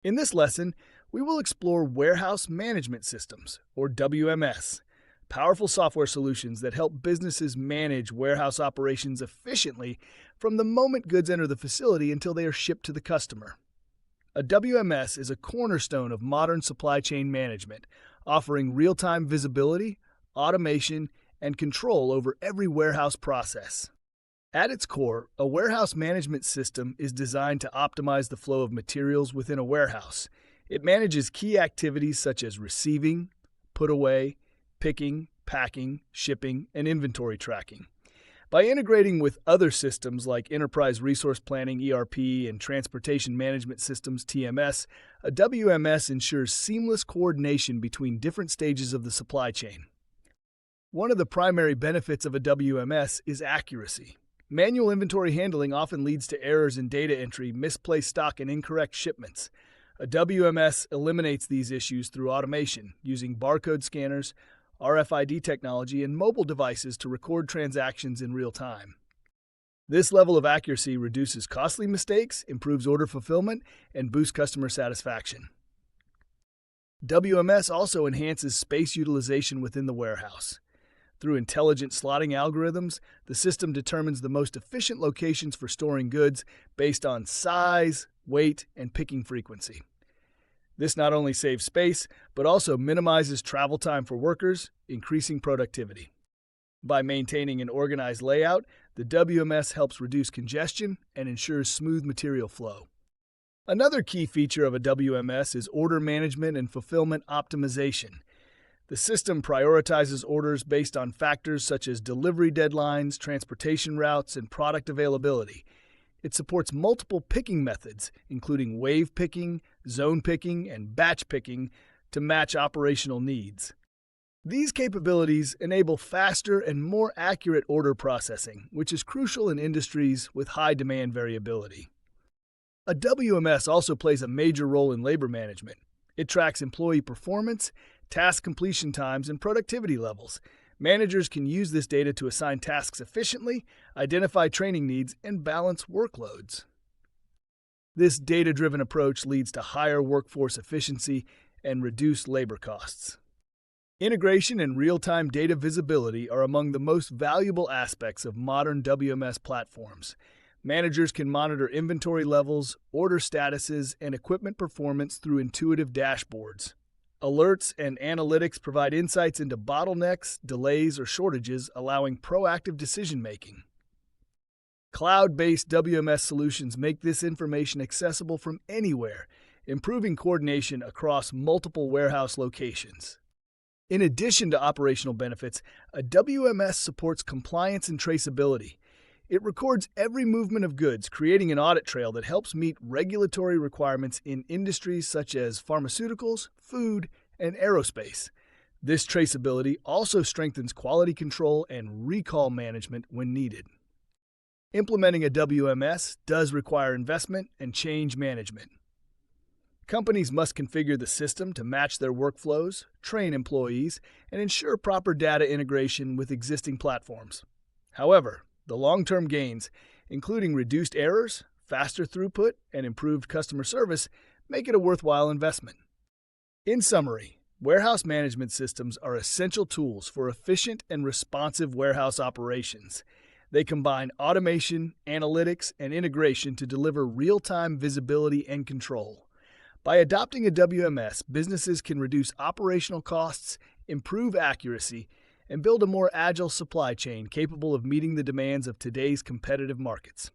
In this lesson, we will explore warehouse management systems, or WMS, powerful software solutions that help businesses manage warehouse operations efficiently from the moment goods enter the facility until they are shipped to the customer. A WMS is a cornerstone of modern supply chain management, offering real-time visibility, automation, and control over every warehouse process. At its core, a warehouse management system is designed to optimize the flow of materials within a warehouse. It manages key activities such as receiving, put away, picking, packing, shipping, and inventory tracking. By integrating with other systems like Enterprise Resource Planning (ERP) and Transportation Management Systems (TMS), a WMS ensures seamless coordination between different stages of the supply chain. One of the primary benefits of a WMS is accuracy. Manual inventory handling often leads to errors in data entry, misplaced stock, and incorrect shipments. A WMS eliminates these issues through automation, using barcode scanners, RFID technology, and mobile devices to record transactions in real time. This level of accuracy reduces costly mistakes, improves order fulfillment, and boosts customer satisfaction. WMS also enhances space utilization within the warehouse. Through intelligent slotting algorithms, the system determines the most efficient locations for storing goods based on size, weight, and picking frequency. This not only saves space, but also minimizes travel time for workers, increasing productivity. By maintaining an organized layout, the WMS helps reduce congestion and ensures smooth material flow. Another key feature of a WMS is order management and fulfillment optimization. The system prioritizes orders based on factors such as delivery deadlines, transportation routes, and product availability. It supports multiple picking methods, including wave picking, zone picking, and batch picking, to match operational needs. These capabilities enable faster and more accurate order processing, which is crucial in industries with high demand variability. A WMS also plays a major role in labor management. It tracks employee performance, task completion times, and productivity levels. Managers can use this data to assign tasks efficiently, identify training needs, and balance workloads. This data-driven approach leads to higher workforce efficiency and reduced labor costs. Integration and real-time data visibility are among the most valuable aspects of modern WMS platforms. Managers can monitor inventory levels, order statuses, and equipment performance through intuitive dashboards. Alerts and analytics provide insights into bottlenecks, delays, or shortages, allowing proactive decision-making. Cloud-based WMS solutions make this information accessible from anywhere, improving coordination across multiple warehouse locations. In addition to operational benefits, a WMS supports compliance and traceability. It records every movement of goods, creating an audit trail that helps meet regulatory requirements in industries such as pharmaceuticals, food, and aerospace. This traceability also strengthens quality control and recall management when needed. Implementing a WMS does require investment and change management. Companies must configure the system to match their workflows, train employees, and ensure proper data integration with existing platforms. However, the long-term gains, including reduced errors, faster throughput, and improved customer service, make it a worthwhile investment. In summary, warehouse management systems are essential tools for efficient and responsive warehouse operations. They combine automation, analytics, and integration to deliver real-time visibility and control. By adopting a WMS, businesses can reduce operational costs, improve accuracy, and build a more agile supply chain capable of meeting the demands of today's competitive markets.